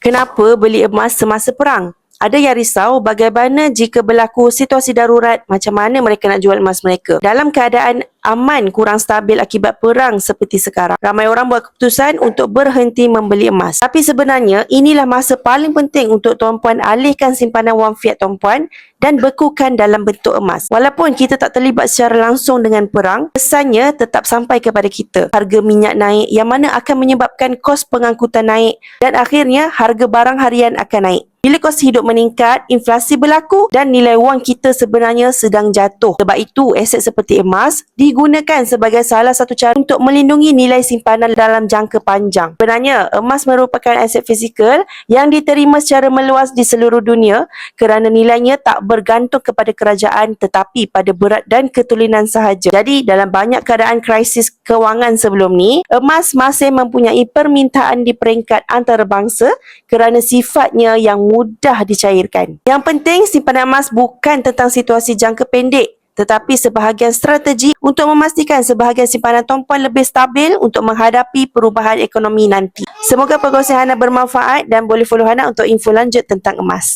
Kenapa beli emas semasa perang? Ada yang risau bagaimana jika berlaku situasi darurat, macam mana mereka nak jual emas mereka. Dalam keadaan aman kurang stabil akibat perang seperti sekarang, ramai orang buat keputusan untuk berhenti membeli emas. Tapi sebenarnya inilah masa paling penting untuk tuan-puan alihkan simpanan wang fiat tuan-puan dan bekukan dalam bentuk emas. Walaupun kita tak terlibat secara langsung dengan perang, pesannya tetap sampai kepada kita. Harga minyak naik yang mana akan menyebabkan kos pengangkutan naik dan akhirnya harga barang harian akan naik. Bila kos hidup meningkat, inflasi berlaku dan nilai wang kita sebenarnya sedang jatuh. Sebab itu, aset seperti emas digunakan sebagai salah satu cara untuk melindungi nilai simpanan dalam jangka panjang. Sebenarnya, emas merupakan aset fizikal yang diterima secara meluas di seluruh dunia kerana nilainya tak bergantung kepada kerajaan tetapi pada berat dan ketulinan sahaja. Jadi, dalam banyak keadaan krisis kewangan sebelum ni, emas masih mempunyai permintaan di peringkat antarabangsa kerana sifatnya yang mudah dicairkan. Yang penting, simpanan emas bukan tentang situasi jangka pendek tetapi sebahagian strategi untuk memastikan sebahagian simpanan tuan-puan lebih stabil untuk menghadapi perubahan ekonomi nanti. Semoga perkongsian Hana bermanfaat dan boleh follow Hana untuk info lanjut tentang emas.